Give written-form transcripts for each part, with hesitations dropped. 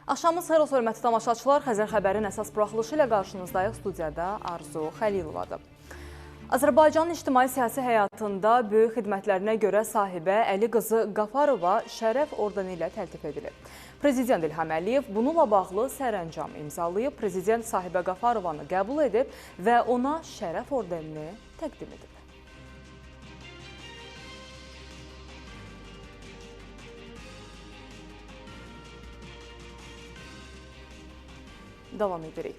Axşamınız xeyir olsun, hörmətli tamaşaçılar. Xəzər xəbərin əsas buraxılışı ilə qarşınızdayıq. Studiyada Arzu Xəlilovadır. Azərbaycanın ictimai-siyasi həyatında böyük xidmətlərinə görə sahibə Əli qızı Qafarova şərəf ordeni ilə təltif edilib. Prezident İlham Əliyev bununla bağlı sərəncam imzalayıb. Prezident sahibə Qafarovanı qəbul edib və ona şərəf ordenini təqdim edib. Davam edirik.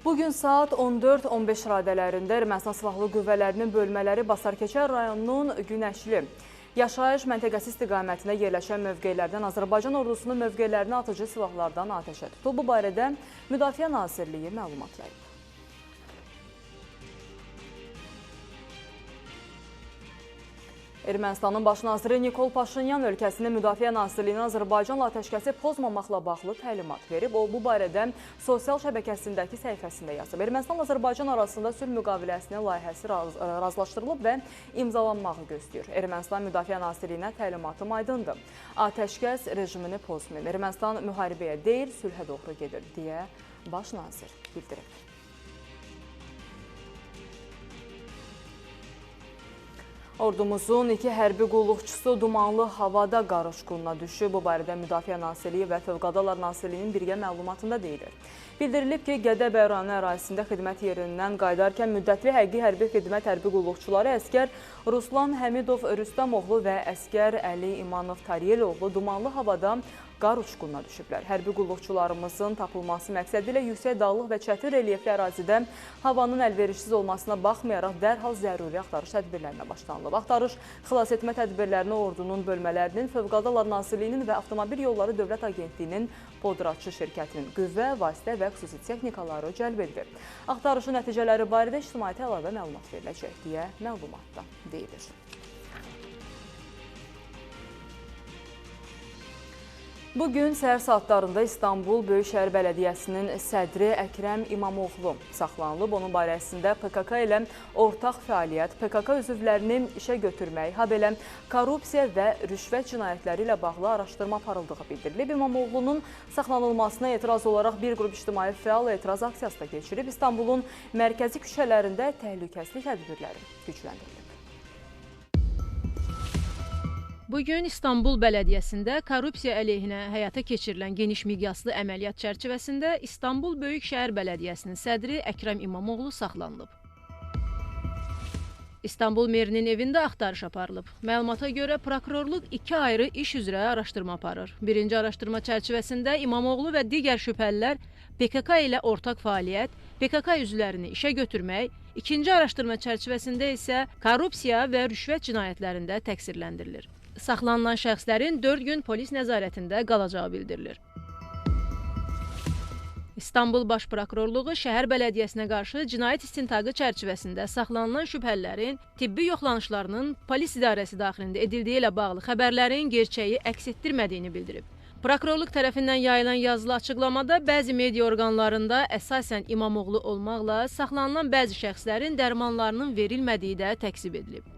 Bugün saat 14-15 radələrində Ermənistan Silahlı Qüvvələrinin bölmələri Basarkeçər rayonunun Günəşli yaşayış məntəqəsi istiqamətinə yerləşən mövqelərdən Azərbaycan ordusunun mövqelərini atıcı silahlardan atəşə tutub. Bu barədə Müdafiə Nazirliyi məlumat yayıb. Ermənistanın baş naziri Nikol Paşinyan ölkəsinin Müdafiə Nazirliyinin Azərbaycanla atəşkəsi pozmamaqla bağlı təlimat verib. O, bu barədə sosial şəbəkəsindəki səhifəsində yazıb. Ermənistanla Azərbaycan arasında sülh müqaviləsinin layihəsi razılaşdırılıb və imzalanmağı gözləyir. Ermənistan Müdafiə Nazirliyinə təlimatım aydındır. Atəşkəs rejimini pozmayın. Ermənistan müharibəyə deyil, sülhə doğru gedir, deyə baş nazir bildirib. Ordumuzun 2 hərbi qulluqçusu dumanlı havada qarı uçqununa düşüb. Bu barədə Müdafiə Nazirliyi və Fövqəladə Hallar Nazirliyinin birgə məlumatında deyilir. Bildirilib ki, Gədəbəy rayonu ərazisində xidmət yerindən qaydarkən müddətli həqiqi hərbi xidmət hərbi qulluqçuları əskər Ruslan Həmidov Rüstəmoğlu və əskər Əli İmanov Tariyeloğlu dumanlı havada qar uçqununa düşüblər. Hərbi qulluqçularımızın tapılması məqsədi ilə yüksək dağlıq və çətin relyefli ərazidə havanın əlverişsiz olmasına baxmayaraq dərhal zəruri axtarış tədbirlərinə başlanılıb. Axtarış xilas etmə tədbirlərini ordunun bölmələrinin, Fövqəladə Hallar Nazirliyinin və Avtomobil Yolları Dövlət Agentliyinin Podraçı şirkətinin qüvvə, vasitə və xüsusi texnikaları cəlb edilir. Axtarışın nəticələri barədə ictimaiyyətə əlavə məlumat veriləcək deyə məlumatda deyilir. Bugün səhər saatlarında İstanbul Böyükşəhər Bələdiyyəsinin sədri Əkrəm İmamoğlu saxlanılıb. Onun barəsində PKK ilə ortaq fəaliyyət, PKK üzvlərini işə götürmək, habelə korrupsiya və rüşvət cinayətləri ilə bağlı araşdırma aparıldığı bildirilib. İmamoğlu'nun saxlanılmasına etiraz olaraq bir qrup ictimai fəal etiraz aksiyası da keçirib. İstanbulun mərkəzi küçələrində təhlükəsizlik tədbirləri gücləndirilib. Bugün İstanbul Bələdiyyəsində korrupsiya əleyhinə həyata keçirilən geniş miqyaslı əməliyyat çərçivəsində İstanbul Böyükşəhər Bələdiyyəsinin sədri Əkrəm İmamoğlu saxlanılıb. İstanbul merinin evində axtarış aparılıb. Məlumata görə prokurorluq 2 ayrı iş üzrə araşdırma aparır. Birinci araşdırma çərçivəsində İmamoğlu və digər şübhəlilər PKK ilə ortaq fəaliyyət, PKK üzvlərini işə götürmək, ikinci araşdırma çərçivəsində isə korrupsiya və rüşvət cinayətlərində təqsirləndirilir. Saxlanılan şəxslərin 4 gün polis nəzarətində qalacağı bildirilir. İstanbul Baş Prokurorluğu şəhər bələdiyyəsinə qarşı cinayət istintaqı çərçivəsində saxlanılan şübhəlilərin tibbi yoxlanışlarının polis idarəsi daxilində edildiyi ilə bağlı xəbərlərin gerçəyi əks etdirmədiyini bildirib. Prokurorluq tərəfindən yayılan yazılı açıqlamada bəzi media orqanlarında əsasən İmamoğlu olmaqla saxlanılan bəzi şəxslərin dərmanlarının verilmədiyi də təkzib edilib.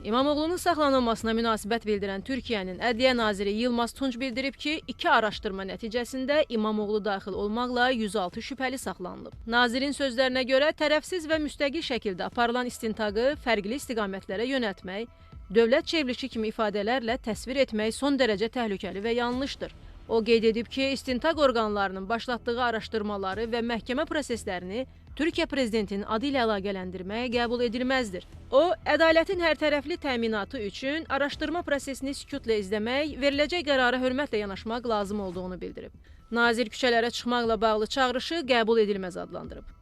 İmamoğlu'nun saxlanılmasına münasibət bildirən Türkiyənin Ədliyyə Naziri Yılmaz Tunç bildirib ki, 2 araşdırma nəticəsində İmamoğlu daxil olmaqla 106 şübhəli saxlanılıb. Nazirin sözlərinə görə tərəfsiz və müstəqil şəkildə aparılan istintaqı fərqli istiqamətlərə yönəltmək, dövlət çevrilişi kimi ifadələrlə təsvir etmək son dərəcə təhlükəli və yanlışdır. O qeyd edib ki, istintaq orqanlarının başlatdığı araşdırmaları və məhkəmə proseslərini Türkiyə prezidentinin adı ilə əlaqələndirməyə qəbul edilməzdir. O, ədalətin hərtərəfli təminatı üçün araşdırma prosesini sükutla izləmək, veriləcək qərara hörmətlə yanaşmaq lazım olduğunu bildirib. Nazir küçələrə çıxmaqla bağlı çağrışı qəbul edilməz adlandırıb.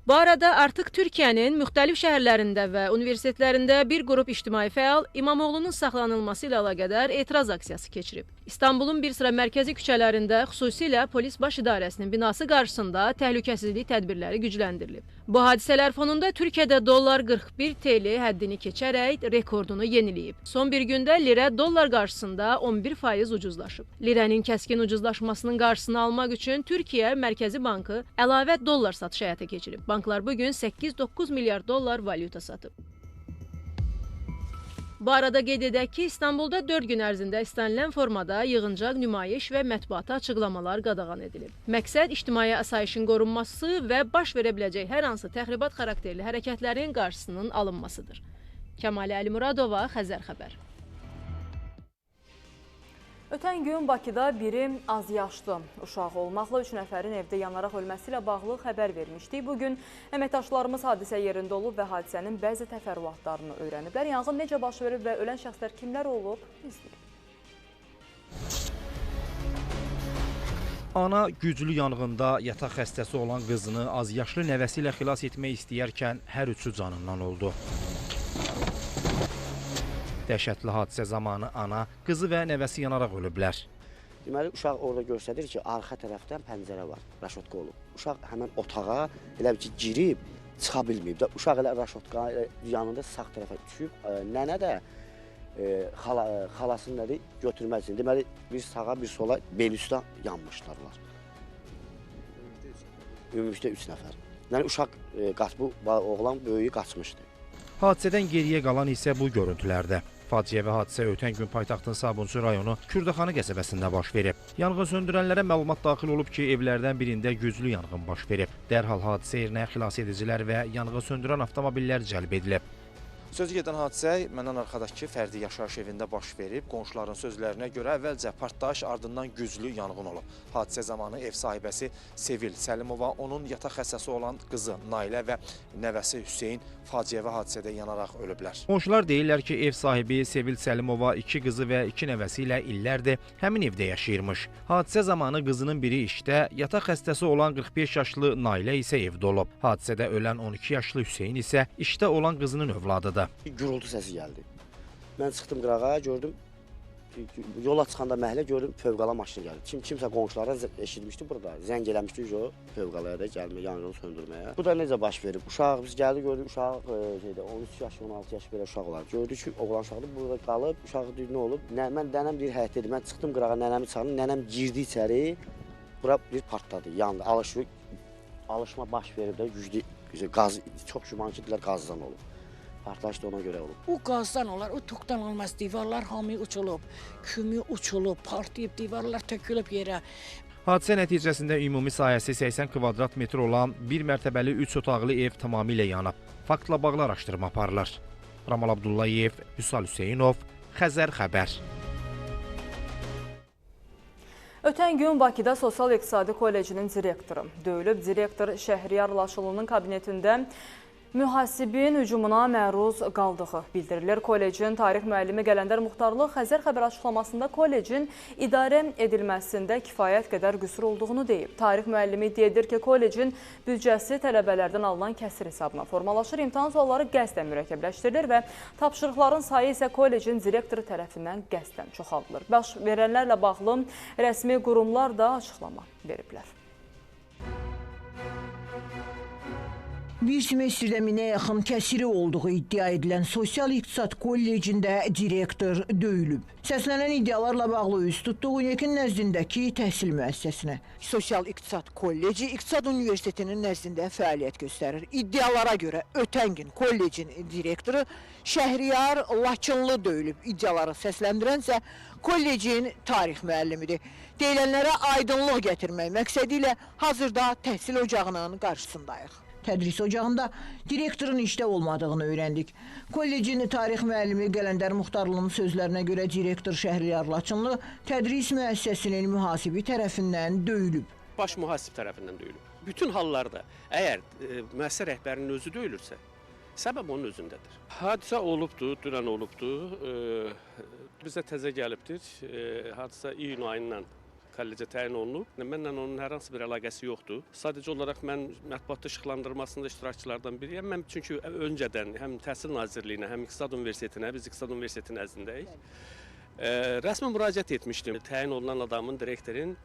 Bu arada artıq Türkiyənin müxtəlif şəhərlərində və universitetlərində bir qrup ictimai fəal İmamoğlu'nun saxlanılması ilə əlaqədar etiraz aksiyası keçirib. İstanbulun bir sıra mərkəzi küçələrində, xüsusilə polis baş idarəsinin binası qarşısında təhlükəsizlik tədbirləri gücləndirilib. Bu hadisələr fonunda Türkiyədə dollar 41 TL həddini keçərək rekordunu yeniləyib. Son bir gündə lirə dollar qarşısında 11% ucuzlaşıb. Lirənin kəskin ucuzlaşmasının qarşısını almaq üçün Türkiyə Mərkəzi Bankı əlavə dollar satışı həyata keçirib. Banklar bugün 8-9 milyard dollar valyuta satıb. Bu arada qeyd edək ki, İstanbulda 4 gün ərzində istənilən formada yığıncaq, nümayiş və mətbuata açıqlamalar qadağan edilib. Məqsəd ictimai asayişin qorunması və baş verə biləcək hər hansı təxribat xarakterli hərəkətlərin qarşısının alınmasıdır. Kəmalə Əlimuradova, Xəzər xəbər. Ötən gün Bakıda biri azyaşlı uşağı olmaqla 3 nəfərin evdə yanaraq ölməsi ilə bağlı xəbər vermişdik. Bugün əməkdaşlarımız hadisə yerində olub və hadisənin bəzi təfərrüatlarını öyrəniblər. Yanğın necə baş verib və ölən şəxslər kimlər olub? İzləyək. Ana güclü yanğında yataq xəstəsi olan qızını azyaşlı nəvəsi ilə xilas etmək istəyərkən hər üçü canından oldu. Dəhşətli hadisə zamanı ana, qızı və nəvəsi yanaraq ölüblər. Deməli, uşaq orada göstərir ki, arxa tərəfdən pəncərə var, raşotka olub. Uşaq həmən otağa elə ki, girib, çıxa bilməyib. Uşaq elə raşotka yanında sağ tərəfə düşüb, nənə də xalasını nədir götürməz üçün. Deməli, bir sağa, bir sola bel üstə yanmışlarlar. Ümumilikdə 3 nəfər. Yəni, uşaq, bu oğlan böyüyü qaçmışdı. Hadisədən geriyə qalan isə bu görüntülərdə. Faciəvi hadisə ötən gün paytaxtın Sabunçu rayonu Kürdaxanı qəsəbəsində baş verib. Yanğın söndürənlərə məlumat daxil olub ki, evlərdən birində güclü yanğın baş verib. Dərhal hadisə yerinə xilas edicilər və yanğın söndürən avtomobillər cəlb edilib. Sözü gedən hadisə məndən arxadakı fərdi yaşayış evində baş verib. Qonşuların sözlərinə görə əvvəlcə partlayış, ardından güclü yanğın olub. Hadisə zamanı ev sahibəsi Sevil Səlimova, onun yataq xəstəsi olan qızı Nailə və nəvəsi Hüseyn faciəvi hadisədə yanaraq ölüblər. Qonşular deyirlər ki, ev sahibi Sevil Səlimova 2 qızı və 2 nəvəsi ilə illərdir həmin evdə yaşayırmış. Hadisə zamanı qızının biri işdə, yataq xəstəsi olan 45 yaşlı Nailə isə evdə olub. Hadisədə ölən 12 yaşlı Hüseyn isə işdə olan qızının övladıdır. Gürültü səsi gəldi. Mən çıxdım qırağa, gördüm, yola çıxanda məhlə gördüm, fövqəla maşını gəldi. Kimsə qonşulara eşitmişdi burada, zəng eləmişdi o fövqəlaya da gəlmə, yanğını söndürməyə. Bu da necə baş verib? Uşaq, biz gəldi gördük, uşaq 13 yaş, 16 yaş belə uşaq olar. Gördük ki, oğlan uşaqdır, burada qalıb, uşaq nə olub? Mən nənəm deyir həyətdədir, mən çıxdım qırağa, nənəmi çağırdım, nənəm girdi içəri, bura bir partladı, yandı, alışma baş verib də güclü, qaz, çox güman ki, qazdan olub. Partlayış da ona görə olub. O qazdan olar, o toqdan olmaz, divarlar hamı uçulub, kümü uçulub, partlayıb, divarlar tökülüb yerə. Hadisə nəticəsində ümumi sahəsi 80 kvadrat metr olan bir mərtəbəli 3 otaqlı ev tamamilə yanıb. Faktla bağlı araşdırma aparılır. Ramal Abdullayev, Hüsal Hüseynov, Xəzər xəbər. Ötən gün Bakıda Sosial-İqtisadi Kollecinin direktoru döyülüb. Direktor Şəhriyar Laşılının kabinetində mühasibin hücumuna məruz qaldığı bildirilir. Kollecin tarix müəllimi Qələndər Muxtarlıq Xəzər xəbər açıqlamasında kollecin idarə edilməsində kifayət qədər qüsur olduğunu deyib. Tarix müəllimi iddia edir ki, kollecin büdcəsi tələbələrdən alınan kəsir hesabına formalaşır, imtahan sualları qəsdən mürəkkəbləşdirilir və tapşırıqların sayı isə kollecin direktoru tərəfindən qəsdən çoxaldılır. Baş verənlərlə bağlı rəsmi qurumlar da açıqlama veriblər. Bir semestrdə minə yaxın kəsiri olduğu iddia edilən Sosial-İqtisad Kollecində direktor döyülüb. Səslənən iddialarla bağlı üst tutduğu UNİK-in nəzdindəki təhsil müəssisəsinə. Sosial-İqtisad Kolleci İqtisad Universitetinin nəzdində fəaliyyət göstərir. İddialara görə ötən gün kollecin direktoru Şəhriyar Laçınlı döyülüb. İddiaları səsləndirənsə kollecin tarix müəllimidir. Deyilənlərə aydınlıq gətirmək məqsədi ilə hazırda təhsil ocağının qarşısındayıq. Tədris ocağında direktorun işdə olmadığını öyrəndik. Kollecin tarix müəllimi Qələndər Muxtarlının sözlərinə görə direktor Şəhriyar Laçınlı tədris müəssisəsinin mühasibi tərəfindən döyülüb. Baş mühasib tərəfindən döyülüb. Bütün hallarda əgər müəssisə rəhbərinin özü döyülürsə, səbəb onun özündədir. Hadisə olubdur, dünən olubdur. Bizə təzə gəlibdir. Hadisə iyun ayından kollecə təyin olunub. Mənlə onun hər hansı bir əlaqəsi yoxdur. Sadəcə olaraq mən mətbuatda işıqlandırmasında iştirakçılardan biriyəm. Mən çünki öncədən həm Təhsil Nazirliyinə, həm İqtisad Universitetinə, biz İqtisad Universitetinin əzdindəyik. Rəsmi müraciət etmişdim. Təyin olunan adamın, direktorin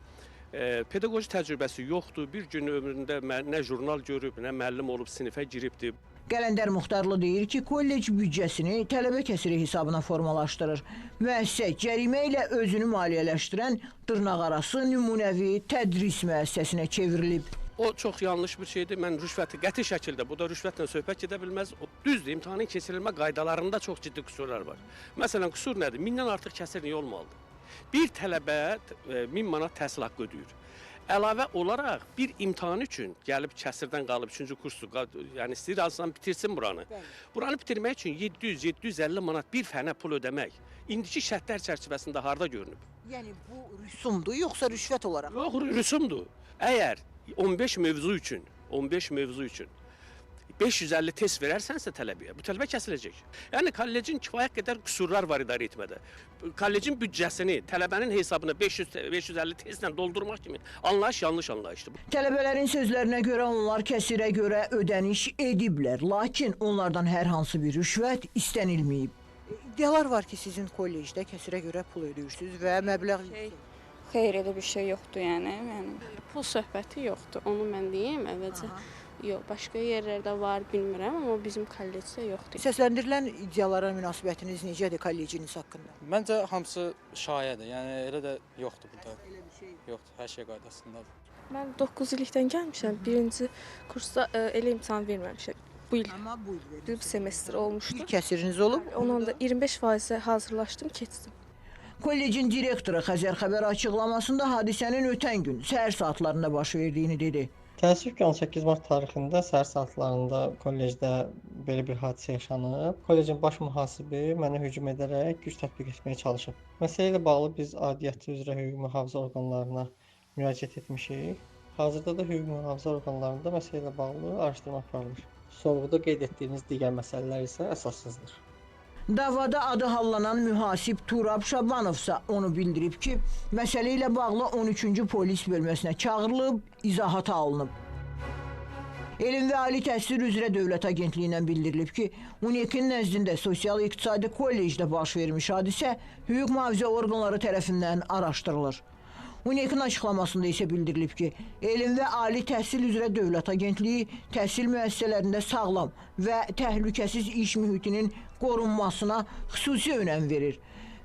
pedaqoji təcrübəsi yoxdur. Bir gün ömründə nə jurnal görüb, nə müəllim olub sinifə giribdir. Qələndər Muxtarlı deyir ki, kollec büdcəsini tələbə kəsiri hesabına formalaşdırır. Müəssisə cərimə ilə özünü maliyyələşdirən dırnaqarası nümunəvi tədris müəssisəsinə çevrilib. O çox yanlış bir şeydir. Mən rüşvəti qəti şəkildə, bu da rüşvətlə söhbət gedə bilməz. Düzdür, imtahanın keçirilmə qaydalarında çox ciddi qüsurlar var. Məsələn, qüsur nədir? 1000-dən artıq kəsir niyə olmalıdır? Bir tələbə 1000 manat təhsil haqqı ödəyir. Əlavə olaraq bir imtahan üçün gəlib kəsirdən qalıb 3-cü kursu, yəni istəyir alsan bitirsin buranı. Buranı bitirmək üçün 700-750 manat bir fənə pul ödəmək indiki şərtlər çərçivəsində harda görünüb? Yəni bu rüsumdur, yoxsa rüşvət olaraq? Yox, rüsumdur. Əgər 15 mövzu üçün 550 test verərsənsə tələbəyə, bu tələbə kəsiləcək. Yəni kollecin kifayət qədər qüsurlar var idarə etmədə. Kollecin büdcəsini tələbənin hesabına 550 testlə doldurmaq kimi anlayış yanlış anlayışdır. Tələbələrin sözlərinə görə onlar kəsirə görə ödəniş ediblər, lakin onlardan hər hansı bir rüşvət istənilməyib. İddialar var ki, sizin kollecdə kəsirə görə pul ödəyirsiniz və məbləğ... Xeyr, elə bir şey yoxdur yəni. Pul söhbəti yoxdur, onu mən deyim əvvəlcə. Yox, başqa yerlərdə var, bilmirəm, amma bizim kollecdə yoxdur. Səsləndirilən iddialara münasibətiniz necədir kolleciniz haqqında? Məncə hamısı şayədir, yəni elə də yoxdur burada. Elə bir şey yoxdur, hər şey qaydasındadır. Mən 9 illikdən gəlmişəm, birinci kursda elə imtahan verməmişəm. Bu il. Amma bu il Bir semestr olmuşdu. bir kəsiriniz olub? Ondan da 25% hazırlaşdım, keçdim. Kollecin direktoru Xəzər Xəbər açıqlamasında hadisənin ötən gün səhər saatlarında baş verdiyini dedi. Təəssüf ki, 18 mart tarixində səhər saatlarında kollecdə belə bir hadisə yaşanıb. Kollecin baş mühasibi mənə hücum edərək güc tətbiq etməyə çalışıb. Məsələ ilə bağlı biz aidiyyəti üzrə hüquq mühafizə orqanlarına müraciət etmişik. Hazırda da hüquq mühafizə orqanlarında məsələ ilə bağlı araşdırma aparılır. Sorğuda qeyd etdiyiniz digər məsələlər isə əsassızdır. Davada adı hallanan mühasib Turab Şabanovsa onu bildirib ki, məsələ ilə bağlı 13-cü polis bölməsinə çağırılıb, izahata alınıb. Elm və Ali Təhsil üzrə Dövlət Agentliyindən bildirilib ki, UNİK-in nəzdində sosial-iqtisadi kollecdə baş vermiş hadisə hüquq mühafizə orqanları tərəfindən araşdırılır. UNİK-in açıqlamasında isə bildirilib ki, Elm və Ali Təhsil üzrə Dövlət Agentliyi təhsil müəssisələrində sağlam və təhlükəsiz iş mühitinin qorunmasına xüsusi önəm verir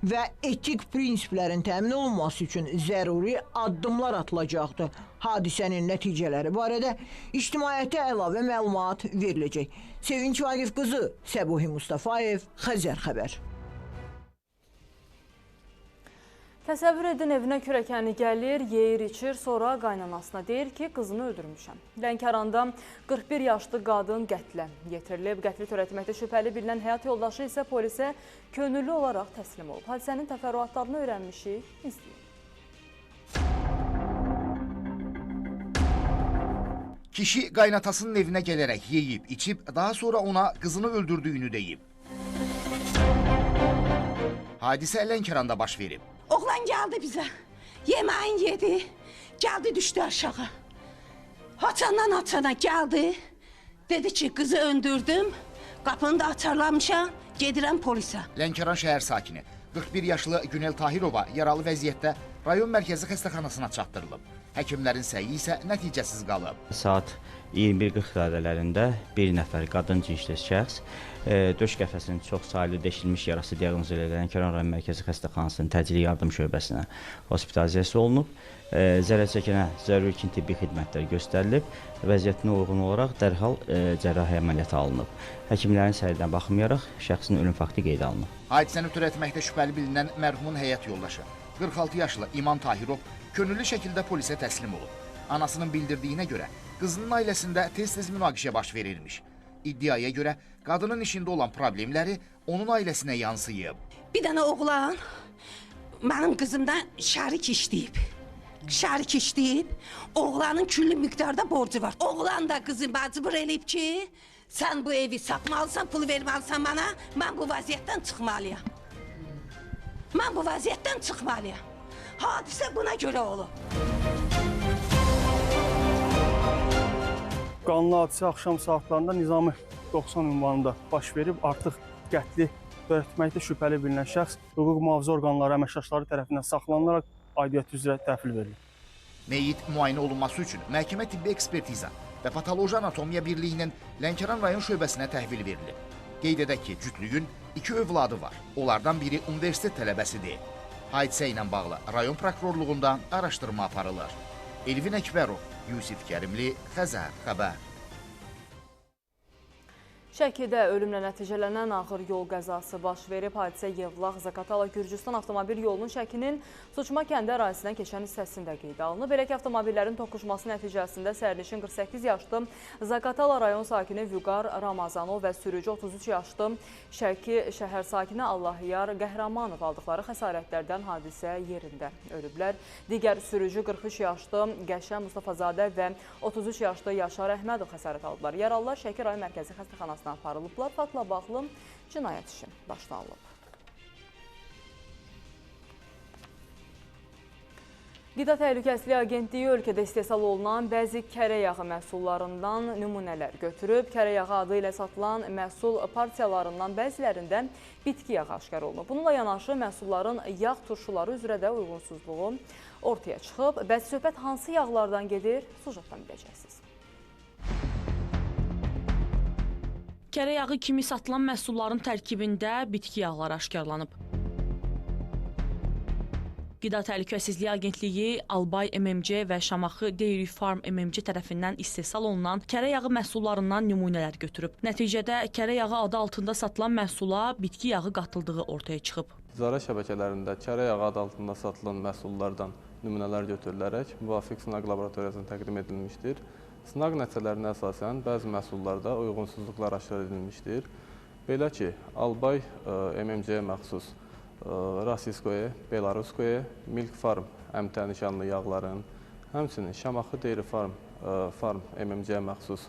və etik prinsiplərin təmin olunması üçün zəruri addımlar atılacaqdır. Hadisənin nəticələri barədə ictimaiyyətə əlavə məlumat veriləcək. Sevinç Vaqif qızı, Səbuhi Mustafayev, Xəzər Xəbər. Təsəvvür edin, evinə kürəkəni gəlir, yeyir, içir, sonra qaynanasına deyir ki, qızını öldürmüşəm. Lənkəranda 41 yaşlı qadın qətlə yetirilib. Qətli törətməkdə şübhəli bilinən həyat yoldaşı isə polisə könüllü olaraq təslim olub. Hadisənin təfərrüatlarını öyrənmişik, izləyin. Kişi qaynatasının evinə gələrək yeyib, içib, daha sonra ona qızını öldürdüyünü deyib. Hadisə Lənkəranda baş verib. Oğlan geldi bize. Yemeğini yedi. Geldi düştü aşağı. Haçandan geldi. Dedi ki kızı öldürdüm. Kapını da açarlamışam. Gedirəm polisə. Lənkəran şəhər sakini 41 yaşlı Günel Tahirova yaralı vəziyyətdə rayon mərkəzi xəstəxanasına çatdırılıb. Həkimlərin səyi isə nəticəsiz qalıb. Saat 21:40 radələrində bir nəfər qadın cinsli şəxs döş qəfəsinin çox saylı deşilmiş yarası diaqnoz edilən Lənkəran rayon mərkəzi xəstəxanasının təcili yardım şöbəsinə hospitalizasiya olunub. Zərər çəkənə zəruri tibbi xidmətlər göstərilib. Vəziyyətinə uyğun olaraq dərhal cərrahi əməliyyata alınıb. Həkimlərin səyirinə baxmayaraq şəxsin ölüm faktı qeydə alınıb. Hadisəni törətməkdə şübhəli bilinən mərhumun həyat yoldaşı 46 yaşlı İman Tahirov könüllü şəkildə polisə təslim olub. Anasının bildirdiyinə görə qızının ailəsində tez-tez münaqişə baş verilmiş. İddiaya görə qadının işində olan problemləri onun ailəsinə yansıyıb. Bir dənə oğlan mənim qızımdan şərik işləyib. Oğlanın küllü miqdarda borcu var. Oğlan da qızı məcbur eləyib ki, sən bu evi satmalısan, pul verməlisən mənə, mən bu vəziyyətdən çıxmalıyam. Hadisə buna görə olub. Qanlı hadisə axşam saatlarında Nizami 90 ünvanında baş verib, artıq qətli törətməkdə şübhəli bilinən şəxs hüquq mühafizə orqanları əməkdaşları tərəfindən saxlanılaraq aidiyyəti üzrə təhvil verilir. Meyit müayinə olunması üçün məhkəmə tibbi ekspertiza və patoloji anatomiya birliyinin Lənkəran rayon şöbəsinə təhvil verilib. Qeyd edək ki, cütlüyün 2 övladı var. Onlardan biri universitet tələbəsidir. Hadisə ilə bağlı rayon prokurorluğundan araşdırma aparılır. Elvin Əkbərov, Yusif Kərimli, Xəzər xəbər. Şəkidə ölümlə nəticələnən ağır yol qəzası baş verib. Hadisə Yevlax-Zaqatala Gürcüstan avtomobil yolunun Şəkinin Suçma kəndi ərazisindən keçən hissəsində qeydə alınıb. Belə ki, avtomobillərin toqquşması nəticəsində sərnişin 48 yaşlı Zaqatala rayon sakini Vüqar Ramazanov və sürücü 33 yaşlı Şəki şəhər sakini Allahyar Qəhrəmanov aldıqları xəsarətlərdən hadisə yerində ölüblər. Digər sürücü 43 yaşlı Qəşən Mustafazadə və 33 yaşlı Yaşar Əhmədov xəsarət aldılar. Yaralılar Şəki rayon mərkəzi xəstəxanasına aparılıblar. Faktla bağlı cinayət işi başlanılıb. Qida Təhlükəsizliyi Agentliyi ölkədə istehsal olunan bəzi kərə yağı məhsullarından nümunələr götürüb. Kərə yağı adı ilə satılan məhsul partiyalarından bəzilərində bitki yağı aşkar olunub. Bununla yanaşı məhsulların yağ turşuları üzrə də uyğunsuzluğu ortaya çıxıb. Bəs söhbət hansı yağlardan gedir? Sujetdən biləcəksiniz. Kərə yağı kimi satılan məhsulların tərkibində bitki yağları aşkarlanıb. Qida Təhlükəsizliyi Agentliyi Albay MMC və Şamaxı Dairy Farm MMC tərəfindən istehsal olunan kərə yağı məhsullarından nümunələr götürüb. Nəticədə kərə yağı adı altında satılan məhsula bitki yağı qatıldığı ortaya çıxıb. Ticarət şəbəkələrində kərə yağı adı altında satılan məhsullardan nümunələr götürülərək müvafiq sınaq laboratoriyasına təqdim edilmişdir. Sınaq nəticələrinə əsasən bəzi məhsullarda uyğunsuzluqlar aşkar edilmişdir. Belə ki, Albay MMC-yə məxsus Rasiskoye, Belaruskoye, Milk Farm əmtə nişanlı yağların, həmçinin Şamaxı Dairy Farm MMC-yə məxsus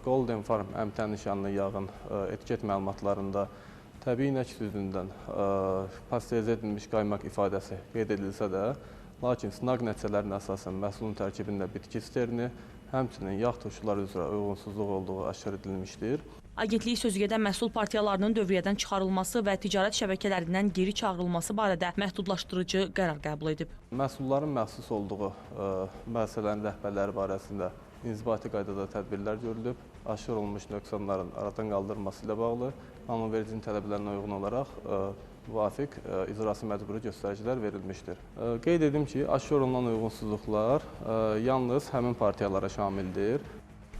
Golden Farm əmtə nişanlı yağın etiket məlumatlarında təbii inək südündən pastörizə edilmiş qaymaq ifadəsi qeyd edilsə də, lakin sınaq nəticələrinə əsasən məhsulun tərkibində bitki sterini, həmçinin yağ turşuları üzrə uyğunsuzluq olduğu aşkar edilmişdir. Agentlik sözügedən məhsul partiyalarının dövriyyədən çıxarılması və ticarət şəbəkələrindən geri çağırılması barədə məhdudlaşdırıcı qərar qəbul edib. Məhsulların məxsus olduğu müəssisələrin rəhbərləri barəsində inzibati qaydada tədbirlər görülüb. Aşkar olunmuş nöqsanların aradan qaldırılması ilə bağlı qanunvericinin tələblərinə uyğun olaraq müvafiq icrası məcburi göstəricilər verilmişdir. Qeyd edim ki, aşkar olunan uyğunsuzluqlar yalnız həmin partiyalara şamildir.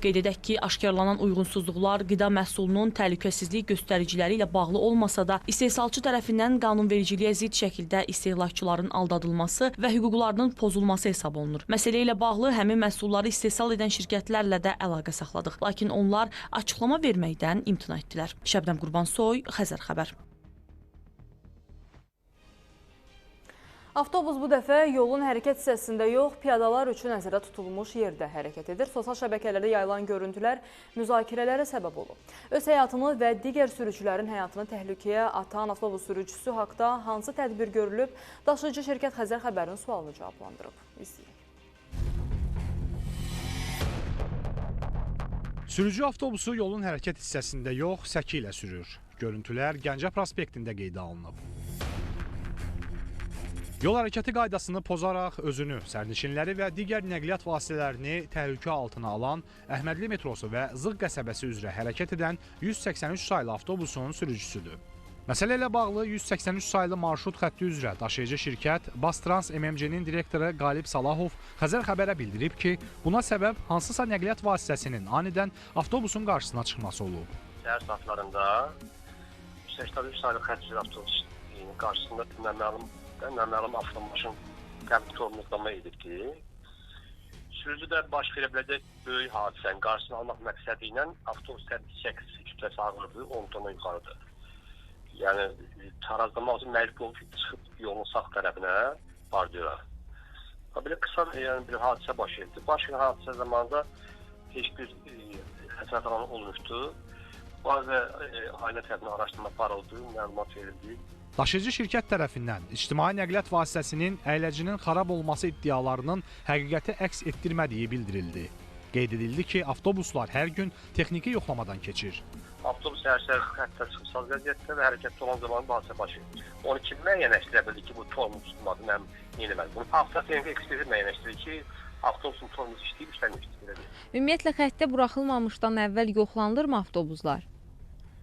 Qeyd edək ki, aşkarlanan uyğunsuzluqlar qida məhsulunun təhlükəsizlik göstəriciləri ilə bağlı olmasa da, istehsalçı tərəfindən qanunvericiliyə zidd şəkildə istehlakçıların aldadılması və hüquqlarının pozulması hesab olunur. Məsələ ilə bağlı həmin məhsulları istehsal edən şirkətlərlə də əlaqə saxladıq. Lakin onlar açıqlama verməkdən imtina etdilər. Şəbnəm Qurbansoy, Xəzər xəbər. Avtobus bu dəfə yolun hərəkət hissəsində yox, piyadalar üçün nəzərdə tutulmuş yerdə hərəkət edir. Sosial şəbəkələrdə yayılan görüntülər müzakirələrə səbəb olub. Öz həyatını və digər sürücülərin həyatını təhlükəyə atan avtobus sürücüsü haqda hansı tədbir görülüb? Daşıyıcı şirkət Xəzər xəbərinin sualını cavablandırıb. İzləyək. Sürücü avtobusu yolun hərəkət hissəsində yox, səki ilə sürür. Görüntülər Gəncə prospektində qeydə alınıb. Yol hərəkəti qaydasını pozaraq özünü, sərnişinləri və digər nəqliyyat vasitələrini təhlükə altına alan Əhmədli metrosu və Zığ qəsəbəsi üzrə hərəkət edən 183 saylı avtobusun sürücüsüdür. Məsələ ilə bağlı 183 saylı marşrut xətti üzrə daşıyıcı şirkət Bastrans MMC-nin direktoru Qalib Salahov Xəzər xəbərə bildirib ki, buna səbəb hansısa nəqliyyat vasitəsinin anidən avtobusun qarşısına çıxması olub. Səhər saatlarında 183 saylı xətt üzrə avtobus qarşısında naməlum avtomaşın qəbul tormozlama edib ki, sürücü də baş verə biləcək böyük hadisənin qarşısını almaq məqsədi ilə avtobus təbii kütləsi ağırlığı 10 tona yuxarıdır. Yəni, tarazlamaq üçün məcbur olub çıxıb yolun sağ tərəfinə bardiyora. Belə qısa bir hadisə baş verdi. Baş verən hadisə zamanında heç bir xəsarət alanı olmuşdu. Bazı ailə tərəfindən araşdırma aparıldı, məlumat verildi. Daşıyıcı şirkət tərəfindən ictimai nəqliyyat vasitəsinin əyləcinin xarab olması iddialarının həqiqəti əks etdirmədiyi bildirildi. Qeyd edildi ki, avtobuslar hər gün texniki yoxlamadan keçir. Avtobus hər xəttə çıxsaz vəziyyətdə və hərəkətdə olan zaman hadisə baş verir. Onu kim müəyyənləşdirə bildi ki, bu tormuz tutmadı, mənim yenilməz. Bunu avtotexnik eksperti müəyyənləşdirir ki, avtobusun tormuzu işləyib, işləmir. Ümumiyyətlə, xəttə buraxılmamışdan əvvəl yoxlanılırmı avtobuslar?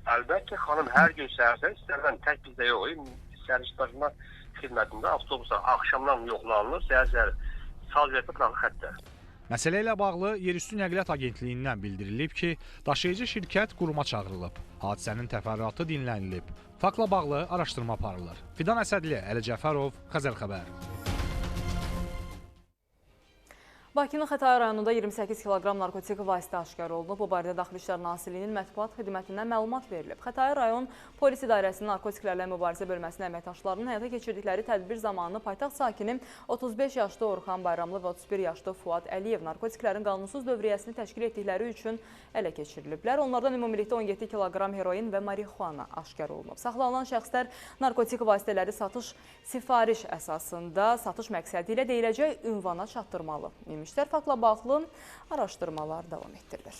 Əlbəttə, xanım, hər gün səhərdən istərdən tək bizdə yox, sərnişin daşıma xidmətində avtobuslar axşamdan yoxlanılır, səhər saz vəziyyətdə buraxılır xəttə. Məsələ ilə bağlı Yerüstü Nəqliyyat Agentliyindən bildirilib ki, daşıyıcı şirkət quruma çağırılıb. Hadisənin təfərrüatı dinlənilib. Faktla bağlı araşdırma aparılır. Fidan Əsədli, Əli Cəfərov, Xəzər xəbər. Bakının Xətai rayonunda 28 kiloqram narkotik vasitə aşkar olunub. Bu barədə Daxili İşlər Nazirliyinin mətbuat xidmətindən məlumat verilib. Xətai rayon Polis İdarəsinin Narkotiklərlə Mübarizə bölməsinin əməkdaşlarının həyata keçirdikləri tədbir zamanı paytaxt sakini 35 yaşlı Orxan Bayramlı və 31 yaşlı Fuad Əliyev narkotiklərin qanunsuz dövriyyəsini təşkil etdikləri üçün ələ keçiriliblər. Onlardan ümumilikdə 17 kiloqram heroin və marixuana aşkar olunub. Saxlanılan şəxslər narkotik vasitələri satış sifariş əsasında satış məqsədi ilə deyiləcək ünvana çatdırmalı. İşlər faktla bağlı araşdırmalar davam etdirilir.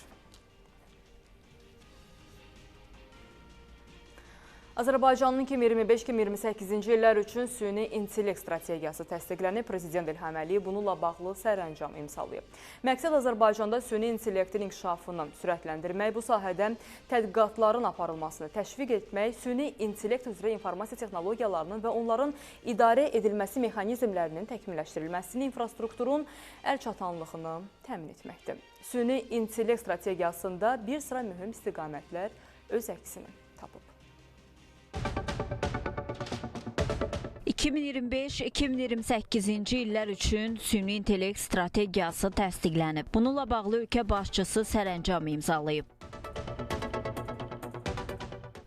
Azərbaycanın 2025-2028-ci illər üçün süni intellekt strategiyası təsdiqlənib. Prezident İlham Əliyev bununla bağlı sərəncam imzalayıb. Məqsəd Azərbaycanda süni intellektin inkişafını sürətləndirmək, bu sahədə tədqiqatların aparılmasını təşviq etmək, süni intellekt üzrə informasiya texnologiyalarının və onların idarə edilməsi mexanizmlərinin təkmilləşdirilməsini, infrastrukturun əlçatanlığını təmin etməkdir. Süni intellekt strategiyasında bir sıra mühüm istiqamətlər öz əksini tapıb. 2025-2028-ci illər üçün süni intellekt strategiyası təsdiqlənib. Bununla bağlı ölkə başçısı sərəncam imzalayıb.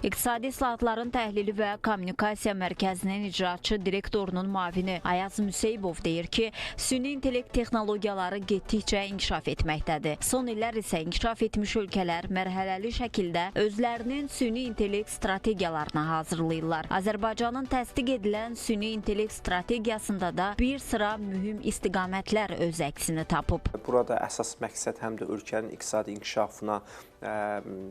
İqtisadi İslahatların Təhlili və Kommunikasiya Mərkəzinin icraçı direktorunun müavini Ayaz Müseybov deyir ki, süni intellekt texnologiyaları getdikcə inkişaf etməkdədir. Son illər isə inkişaf etmiş ölkələr mərhələli şəkildə özlərinin süni intellekt strategiyalarını hazırlayırlar. Azərbaycanın təsdiq edilən süni intellekt strategiyasında da bir sıra mühüm istiqamətlər öz əksini tapıb. Burada əsas məqsəd həm də ölkənin iqtisadi inkişafına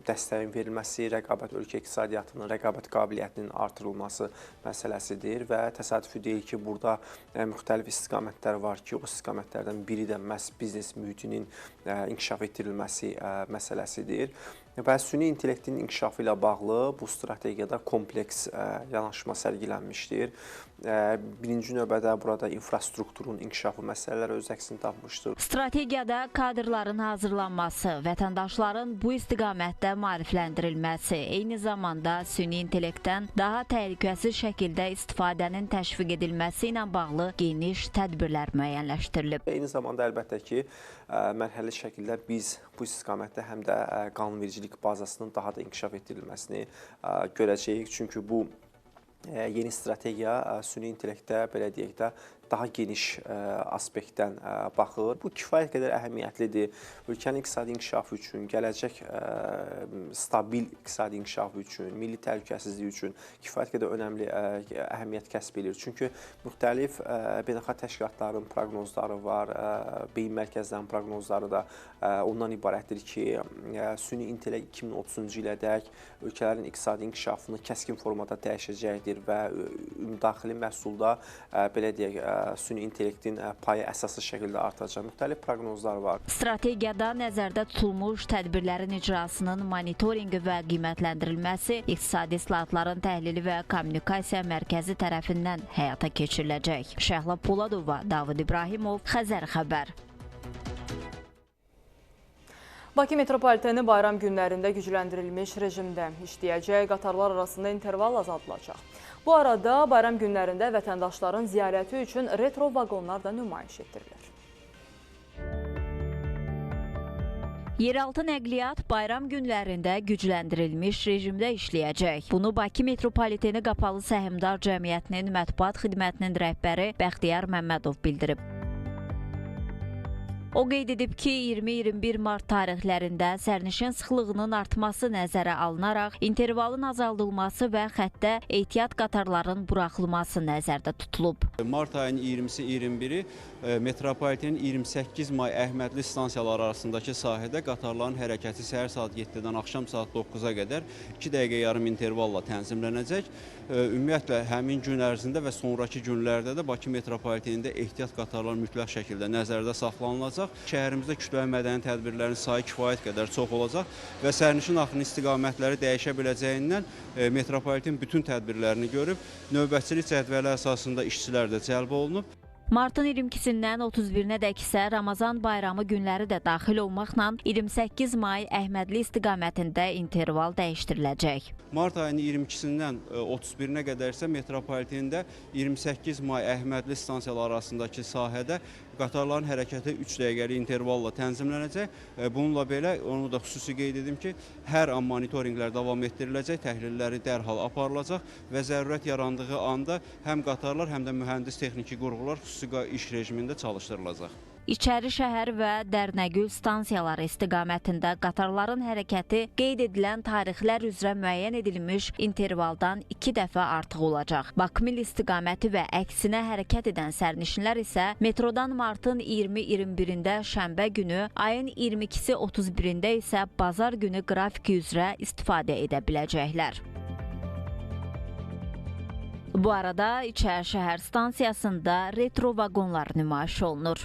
dəstəyin verilməsi, ölkə iqtisadiyyatının rəqabət qabiliyyətinin artırılması məsələsidir və təsadüfi deyil ki, burada müxtəlif istiqamətlər var ki, o istiqamətlərdən biri də məhz biznes mühitinin inkişaf etdirilməsi məsələsidir. Və süni intellektin inkişafı ilə bağlı bu strategiyada kompleks yanaşma sərgilənmişdir. Birinci növbədə burada infrastrukturun inkişafı məsələləri öz əksini tapmışdır. Strategiyada kadrların hazırlanması, vətəndaşların bu istiqamətdə maarifləndirilməsi, eyni zamanda süni intellektdən daha təhlükəsiz şəkildə istifadənin təşviq edilməsi ilə bağlı geniş tədbirlər müəyyənləşdirilib. Eyni zamanda əlbəttə ki, mərhələli şəkildə biz bu istiqamətdə həm də qanunvericilik bazasının daha da inkişaf etdirilməsini görəcəyik. Çünki bu yeni strategiya süni intellektdə, belə deyək də, daha geniş aspektdən baxır. Bu kifayət qədər əhəmiyyətlidir. Ölkənin iqtisadi inkişafı üçün, gələcək stabil iqtisadi inkişafı üçün, milli təhlükəsizlik üçün kifayət qədər önəmli əhəmiyyət kəsb edir. Çünki müxtəlif beynəlxalq təşkilatların proqnozları var, beyin mərkəzlərinin proqnozları da ondan ibarətdir ki, süni intellekt 2030-cu ilədək ölkələrin iqtisadi inkişafını kəskin formada dəyişəcəkdir və ümumdaxili məhsulda, belə deyək, süni intellektin payı əsaslı şəkildə artacaq. Müxtəlif proqnozlar var. Strategiyada nəzərdə tutulmuş tədbirlərin icrasının monitorinqi və qiymətləndirilməsi İqtisadi İslahatların Təhlili və Kommunikasiya Mərkəzi tərəfindən həyata keçiriləcək. Şəhla Poladova, David İbrahimov, Xəzər xəbər. Bakı metropoliteni bayram günlərində gücləndirilmiş rejimdə işləyəcək, qatarlar arasında interval azaldılacaq. Bu arada bayram günlərində vətəndaşların ziyarəti üçün retro vaqonlar da nümayiş etdirilir. Yeraltı nəqliyyat bayram günlərində gücləndirilmiş rejimdə işləyəcək. Bunu Bakı metropoliteni Qapalı Səhmdar Cəmiyyətinin mətbuat xidmətinin rəhbəri Bəxtiyar Məmmədov bildirib. O qeyd edib ki, 20-21 mart tarixlərində sərnişin sıxlığının artması nəzərə alınaraq intervalın azaldılması və xəttə ehtiyat qatarların buraxılması nəzərdə tutulub. Mart ayının 20-si 21-i metropolitenin 28 may Əhmədli stansiyaları arasındakı sahədə qatarların hərəkəti səhər saat 7-dən axşam saat 9-a qədər 2 dəqiqə yarım intervalla tənzimlənəcək. Ümumiyyətlə, həmin gün ərzində və sonraki günlərdə də Bakı metropolitenində ehtiyat qatarlar mütləq şəkildə nəzərdə saxlanılacaq. Şəhərimizdə kütləvi mədəni tədbirlərin sayı kifayət qədər çox olacaq və sərnişin axını istiqamətləri dəyişə biləcəyindən metropoliten bütün tədbirlərini görüb, növbətçilik cədvəli əsasında işçilər də cəlb olunub. Martın 22-dən 31-nədək isə Ramazan bayramı günləri də daxil olmaqla 28 may Əhmədli istiqamətində interval dəyişdiriləcək. Mart ayının 22-dən 31-nə qədər isə metropolitenda 28 may Əhmədli stansiyaları arasındakı sahədə qatarların hərəkəti 3 dəqiqəlik intervalla tənzimlənəcək. Bununla belə onu da xüsusi qeyd edim ki, hər an monitorinqlər davam etdiriləcək, təhlilləri dərhal aparılacaq və zərurət yarandığı anda həm qatarlar, həm də mühəndis texniki qurğular xüsusi iş rejimində çalışdırılacaq. İçəri şəhər və Dərnəgül stansiyaları istiqamətində qatarların hərəkəti qeyd edilən tarixlər üzrə müəyyən edilmiş intervaldan 2 dəfə artıq olacaq. Bakmil istiqaməti və əksinə hərəkət edən sərnişinlər isə metrodan martın 20-21-də şənbə günü, ayın 22-si 31-də isə bazar günü qrafiki üzrə istifadə edə biləcəklər. Bu arada İçərişəhər stansiyasında retro vaqonlar nümayiş olunur.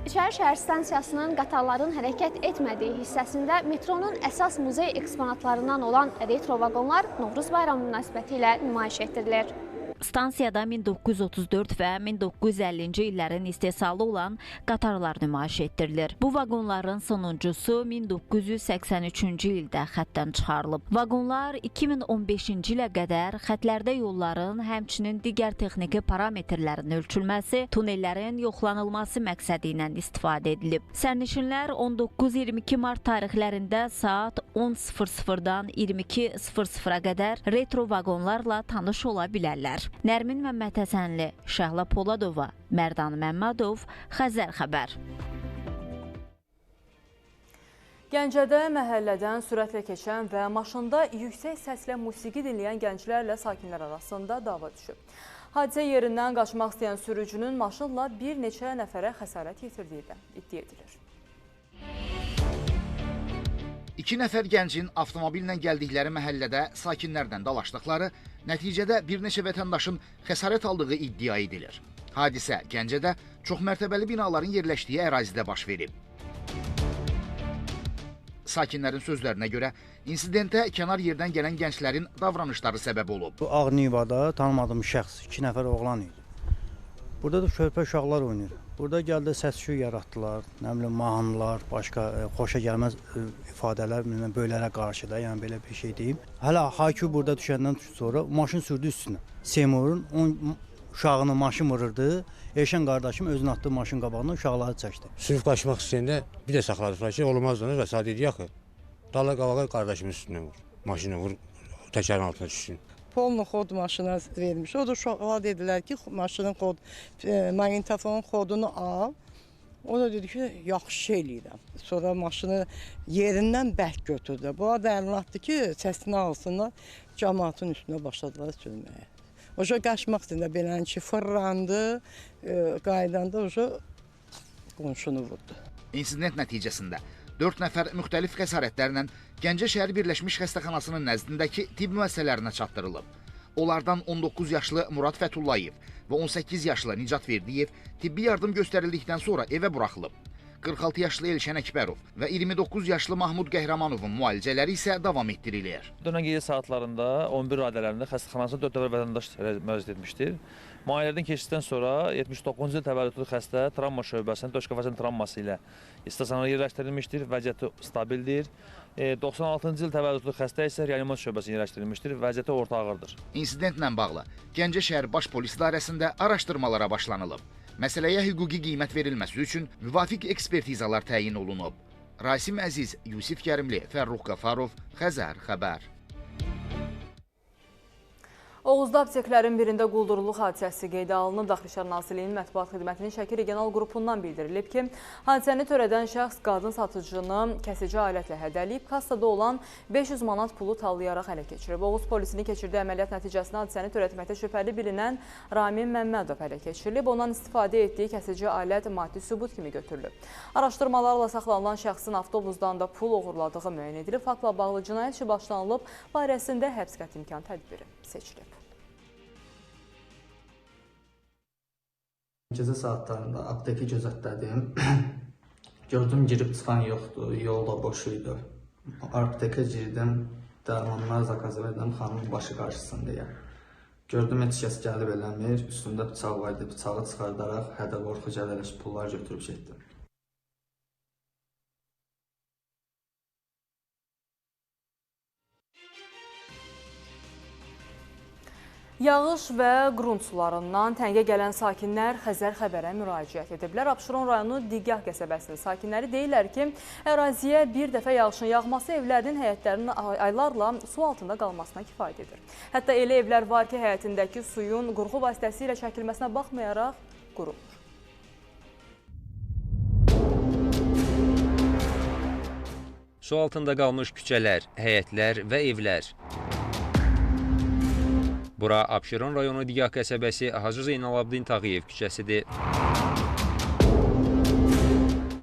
İçərişəhər stansiyasının qatarların hərəkət etmədiyi hissəsində metronun əsas muzey eksponatlarından olan retro vaqonlar Novruz bayramı münasibəti ilə nümayiş etdirilir. Stansiyada 1934 və 1950-ci illərin istehsalı olan qatarlar nümayiş etdirilir. Bu vaqonların sonuncusu 1983-cü ildə xəttdən çıxarılıb. Vaqonlar 2015-ci ilə qədər xətlərdə yolların, həmçinin digər texniki parametrlərin ölçülməsi, tunellərin yoxlanılması məqsədi ilə istifadə edilib. Sərnişinlər 19-22 mart tarixlərində saat 10:00-dan 22:00-a qədər retro vaqonlarla tanış ola bilərlər. Nərmin Məmmədhəsənli, Şəhla Poladova, Mərdan Məmmədov, Xəzər xəbər. Gəncədə məhəllədən sürətlə keçən və maşında yüksək səslə musiqi dinləyən gənclərlə sakinlər arasında dava düşüb. Hadisə yerindən qaçmaq istəyən sürücünün maşınla bir neçə nəfərə xəsarət yetirdiyi də iddia edilir. 2 nəfər gəncin avtomobillə gəldikləri məhəllədə sakinlərdən dalaşdıqları, nəticədə bir neçə vətəndaşın xəsarət aldığı iddia edilir. Hadisə Gəncədə çoxmərtəbəli binaların yerləşdiyi ərazidə baş verib. Sakinlərin sözlərinə görə, insidentə kənar yerdən gələn gənclərin davranışları səbəb olub. Bu Ağ Nivada tanımadığım şəxs, 2 nəfər oğlan idi. Burada da körpə uşaqlar oynayır. Burada gəldi səs-küy yaratdılar, nə bilim mahnılar, başqa xoşa gəlməz ifadələr böylərə qarşı da, yəni belə bir şey deyim. Hələ haykü burada düşəndən sonra maşın sürdü üstünə. Seymurun uşağını maşın vururdu, Eşən qardaşım özünü atdığı maşın qabağından uşaqları çəkdi. Sürüb qaçmaq istəyəndə bir də saxladıqlar ki, olmazdı və sadə idi yaxı. Dalla qavağa qardaşımın üstündən vur, maşını vur, təkərin altına düşsün. Polnu kod maşına vermiş. O da uşaqlar dedilər ki, maşının kod, maqnitofonun kodunu al. O da dedi ki, yaxşı eləyirəm. Sonra maşını yerindən bərk götürdü. Bu arada əlini atdı ki, səsini alsınlar, cəmaatın üstünə başladılar sürməyə. Oca qaçmaq istəyəndə belən ki, fırlandı, qaydanda oca qonşunu vurdu. İnsident nəticəsində 4 nəfər müxtəlif xəsarətlərlə Gəncə şəhər Birləşmiş Xəstəxanasının nəzdindəki tibb müəssisələrinə çatdırılıb. Onlardan 19 yaşlı Murad Fətullayev və 18 yaşlı Nicat Verdiyev tibbi yardım göstərildikdən sonra evə buraxılıb. 46 yaşlı Elşən Əkbərov və 29 yaşlı Mahmud Qəhrəmanovun müalicələri isə davam etdirilir. Dünən gecə saatlarında 11 radələrində xəstəxanasına 4 nəfər vətəndaş müraciət etmişdir. Müayinələrdən keçdikdən sonra 79-cu il təvəllüdlü xəstə travma şöbəsinin döş qəfəsinin travması ilə stasionara yerləşdirilmişdir, vəziyyəti stabildir. 96-cı il təvəllüdlü xəstə isə reanimasiya şöbəsinə yerləşdirilmişdir, vəziyyəti orta ağırdır. İnsidentlə bağlı Gəncə şəhər Baş Polis İdarəsində araşdırmalara başlanılıb. Məsələyə hüquqi qiymət verilməsi üçün müvafiq ekspertizalar təyin olunub. Rasim Əziz, Yusif Kərimli, Fərruh Qafarov, Xəzər xəbər. Oğuzda apteklərin birində quldurluq hadisəsi qeydə alınıb. Daxili İşlər Nazirliyinin Mətbuat Xidmətinin Şəki regional qrupundan bildirilib ki, hadisəni törədən şəxs qadın satıcını kəsici alətlə hədəliyib, kassada olan 500 manat pulu tallayaraq ələ keçirib. Oğuz polisinin keçirdiyi əməliyyat nəticəsində hadisəni törətməkdə şübhəli bilinən Ramin Məmmədov ələ keçirilib. Ondan istifadə etdiyi kəsici alət maddi sübut kimi götürülüb. Araşdırmalarla saxlanılan şəxsin avtobusdan da pul oğurladığı müəyyən edilib. Faktla bağlı cinayət işi başlanılıb, barəsində həbs qəti imkan tədbiri seçilib. Gecə saatlarında apteki gözətlədim. Gördüm girib çıxan yoxdur, yolda boş idi. Aptekə girdim, dərmanlar zakaz verdim xanımın başı qarşısında. Gördüm heç kəs gəlib eləmir, üstündə bıçaq var idi, bıçağı çıxardaraq hədə qorxu gələləş pullar götürüb getdim. Yağış və qrunt sularından təngə gələn sakinlər Xəzər xəbərə müraciət ediblər. Abşeron rayonu Digah qəsəbəsinin sakinləri deyirlər ki, əraziyə bir dəfə yağışın yağması evlərinin həyətlərinin aylarla su altında qalmasına kifayət edir. Hətta elə evlər var ki, həyətindəki suyun qurğu vasitəsilə çəkilməsinə baxmayaraq qurumur. Su altında qalmış küçələr, həyətlər və evlər. Bura Abşeron rayonu Digah qəsəbəsi Hacı Zeynalabdin Tağıyev küçəsidir.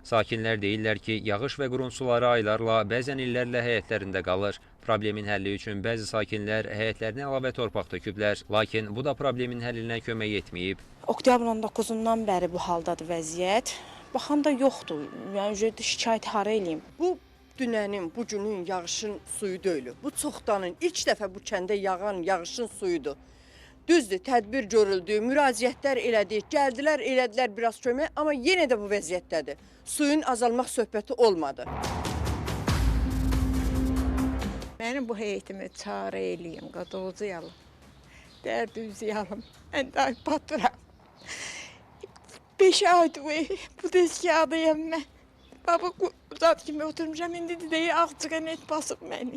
Sakinlər deyirlər ki, yağış və qrunt suları aylarla, bəzən illərlə həyətlərində qalır. Problemin həlli üçün bəzi sakinlər həyətlərinə əlavə torpaq töküblər, lakin bu da problemin həllinə kömək etməyib. Oktyabrın 19-undan bəri bu haldadır vəziyyət. Baxan da yoxdur, yəni şikayət hara eləyim. Bu dünənin, bugünün yağışın suyu deyil. Bu çoxdanın ilk dəfə bu kəndə yağan yağışın suyudur. Düzdür, tədbir görüldü, müraciətlər elədik, gəldilər, elədilər biraz kömək, amma yenə də bu vəziyyətdədir. Suyun azalmaq söhbəti olmadı. Mənim bu heyətimi çarə eləyim, qadolcayalım, dərdi üzəyalım, mən də batıram. 5 aydır bu deskadayım mən. Baba zat kimi oturmuşam, indi deyir ağcıqanət basıb məni.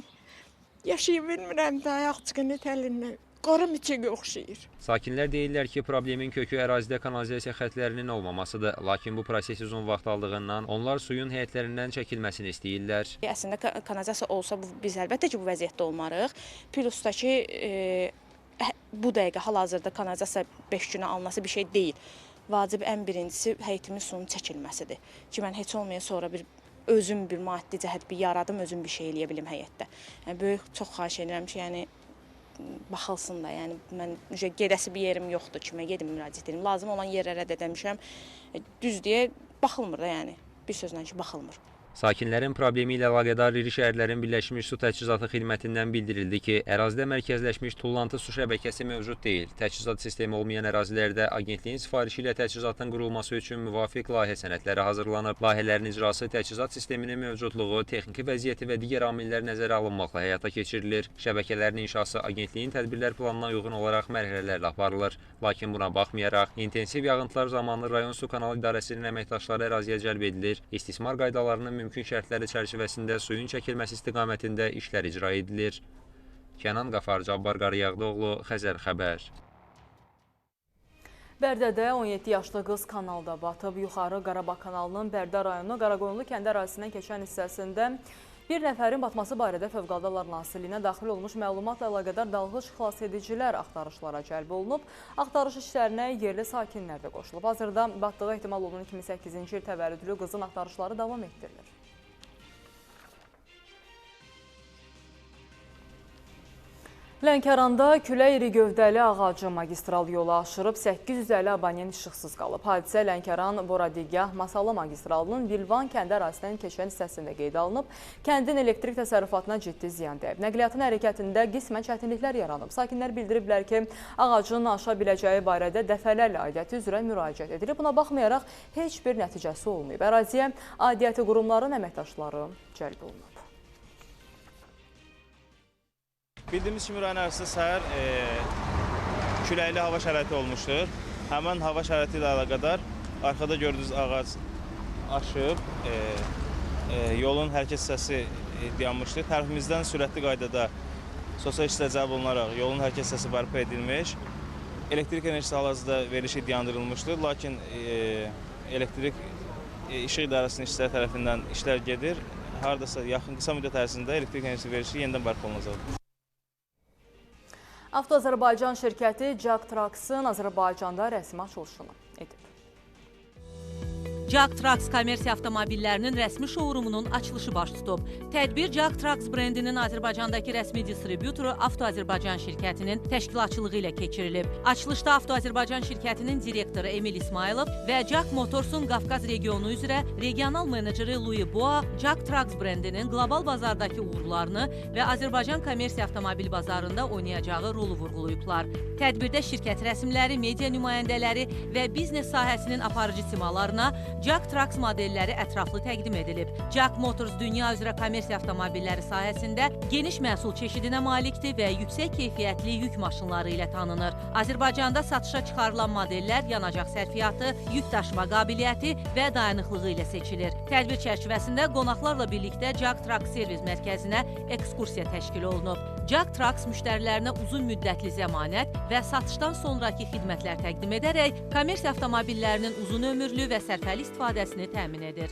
Yaşayı bilmirəm də ağcıqanət əlindən. Qara miçəyə oxşayır. Sakinlər deyirlər ki, problemin kökü ərazidə kanalizasiya xətlərinin olmamasıdır. Lakin bu proses uzun vaxt aldığından onlar suyun həyətlərindən çəkilməsini istəyirlər. Əslində kanalizasiya olsa biz əlbəttə ki, bu vəziyyətdə olmarıq. Plus da ki, bu dəqiqə hal-hazırda kanalizasiya 5 günə alınması bir şey deyil. Vacib ən birincisi həyətimin suyunun çəkilməsidir. Ki, mən heç olmaya sonra özüm bir maddi cəhət bir yaradım, özüm bir şey eləyə bilim həyətdə. Yəni, böyük çox xahiş edirəm ki, yəni, baxılsın da, yəni, mən gedəsi bir yerim yoxdur, kimə gedim müraciət edim. Lazım olan yerlərə də demişəm, düz deyə baxılmır da, yəni, bir sözlə ki, baxılmır. Sakinlərin problemi ilə əlaqədar İri Şəhərlərin Birləşmiş Su Təchizatı Xidmətindən bildirildi ki, ərazidə mərkəzləşmiş tullantı su şəbəkəsi mövcud deyil. Təchizat sistemi olmayan ərazilərdə agentliyin sifarişi ilə təchizatın qurulması üçün müvafiq layihə sənədləri hazırlanıb. Layihələrin icrası təchizat sisteminin mövcudluğu, texniki vəziyyəti və digər amillər nəzərə alınmaqla həyata keçirilir. Şəbəkələrin inşası agentliyin tədbirlər planına uyğun olaraq mərhələlərlə aparılır. Lakin buna baxmayaraq, intensiv yağıntılar zamanı rayon su kanal idarəsinin əməkdaşları əraziyə cəlb edilir. İstismar qaydalarının mümkün şərtləri çərçivəsində suyun çəkilməsi istiqamətində işlər icra edilir. Kənan Qafar, Cabbar Qarayağdıoğlu, Xəzər xəbər. Bərdədə 17 yaşlı qız kanalda batıb. Yuxarı Qarabağ kanalının Bərdə rayonu Qaraqoyunlu kəndi ərazisindən keçən hissəsində bir nəfərin batması barədə Fövqəladə Hallar Nazirliyinə daxil olmuş məlumatla əlaqədar dalğıc xilas edicilər axtarışlara cəlb olunub. Axtarış işlərinə yerli sakinlər də qoşulub. Hazırda batdığı ehtimal olunan 2008-ci il təvəllüdlü qızın axtarışları davam etdirilir. Lənkəranda külək iri gövdəli ağacı magistral yolu aşırıb 850 abonent işıqsız qalıb. Hadisə Lənkəran-Boradigah Masala magistralının Vilvan kəndi ərazisindən keçən hissəsində qeydə alınıb. Kəndin elektrik təsərrüfatına ciddi ziyan dəyib. Nəqliyyatın hərəkətində qismən çətinliklər yaranıb. Sakinlər bildiriblər ki, ağacın aşa biləcəyi barədə dəfələrlə aidiyyəti üzrə müraciət edilib. Buna baxmayaraq heç bir nəticəsi olmayıb. Əraziyə aidiyyəti qurumların əməkdaşları cəlb olunub. Bildiyimiz kimi rayon ərazisində səhər küləkli hava şəraiti olmuşdur. Həmən hava şəraiti ilə əlaqədar arxada gördüyünüz ağac aşıb, yolun hərəkət hissəsi dayanmışdır. Tərəfimizdən sürətli qaydada sosial işlər cəlb olunaraq yolun hərəkət hissəsi bərpa edilmiş. Elektrik enerjisi hal-hazırda verilişi dayandırılmışdır, lakin elektrik işıq idarəsinin işçiləri tərəfindən işlər gedir. Hardasa yaxın qısa müddət ərzində elektrik enerjisi verilişi yenidən bərpa olunacaqdır. Avto Azərbaycan şirkəti JAG Trucks'ın Azərbaycanda rəsmi açılışını edib. Jag Trucks kommersiya avtomobillərinin rəsmi showrumunun açılışı baş tutub. Tədbir Jag Trucks brendinin Azərbaycandakı rəsmi distribyutoru Avto Azərbaycan şirkətinin təşkilatçılığı ilə keçirilib. Açılışda Avto Azərbaycan şirkətinin direktoru Emil İsmailov və Jag Motorsun Qafqaz regionu üzrə regional meneceri Louis Boa Jag Trucks brendinin qlobal bazardakı uğurlarını və Azərbaycan kommersiya avtomobil bazarında oynayacağı rolu vurğulayıblar. Tədbirdə şirkət rəsmləri, media nümayəndələri və biznes sahəsinin aparıcı simalarına Jag Trucks modelləri ətraflı təqdim edilib. Jag Motors dünya üzrə kommersiya avtomobilləri sahəsində geniş məhsul çeşidinə malikdir və yüksək keyfiyyətli yük maşınları ilə tanınır. Azərbaycanda satışa çıxarılan modellər yanacaq sərfiyyatı, yük daşıma qabiliyyəti və dayanıqlığı ilə seçilir. Tədbir çərçivəsində qonaqlarla birlikdə Jag Trucks servis mərkəzinə ekskursiya təşkil olunub. Jag Trucks müştərilərinə uzun müddətli zəmanət və satışdan sonraki xidmətlər təqdim edərək kommersiya avtomobillərinin uzun ömürlü və sərfəli istifadəsini təmin edir.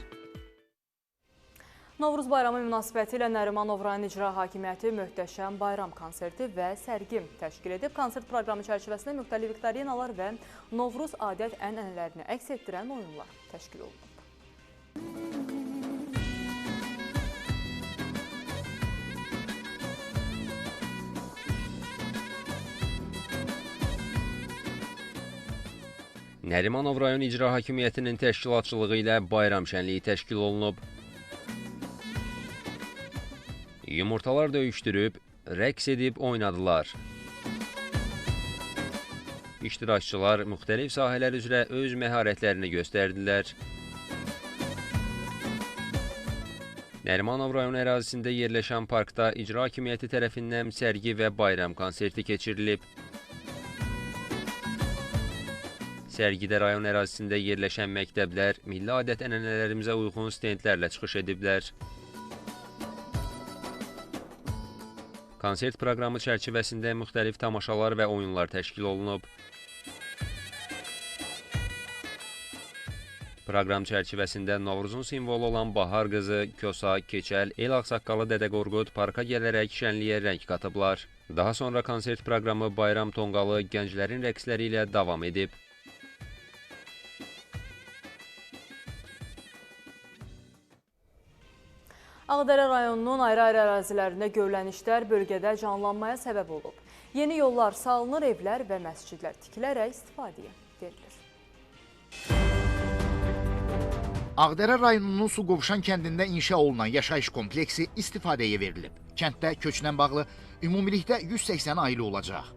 Novruz bayramı münasibəti ilə Nərimanov rayon İcra Hakimiyyəti möhtəşəm bayram konserti və sərgi təşkil edib. Konsert proqramı çərçivəsində müxtəlif viktorinalar və Novruz adət-ənənələrini əks etdirən oyunlar təşkil olunub. Nərimanov rayon İcra Hakimiyyətinin təşkilatçılığı ilə bayram şənliyi təşkil olunub. Yumurtalar döyüşdürüb, rəqs edib oynadılar. İştirakçılar müxtəlif sahələr üzrə öz məharətlərini göstərdilər. Nərimanov rayon ərazisində yerləşən parkda İcra Hakimiyyəti tərəfindən sərgi və bayram konserti keçirilib. Sərgidə rayon ərazisində yerləşən məktəblər milli adət-ənənələrimizə uyğun stendlərlə çıxış ediblər. Konsert proqramı çərçivəsində müxtəlif tamaşalar və oyunlar təşkil olunub. Proqram çərçivəsində Novruzun simvolu olan Bahar qızı, Kosa, Keçəl, El Ağsaqqalı Dədə Qorqud parka gələrək şənliyə rəng qatıblar. Daha sonra konsert proqramı bayram tonqalı gənclərin rəqsləri ilə davam edib. Ağdərə rayonunun ayrı-ayrı ərazilərində görülən işlər bölgədə canlanmaya səbəb olub. Yeni yollar salınır, evlər və məscidlər tikilərək istifadəyə verilir. Ağdərə rayonunun Suqovuşan kəndində inşa olunan yaşayış kompleksi istifadəyə verilib. Kənddə köçlə bağlı ümumilikdə 180 ailə olacaq.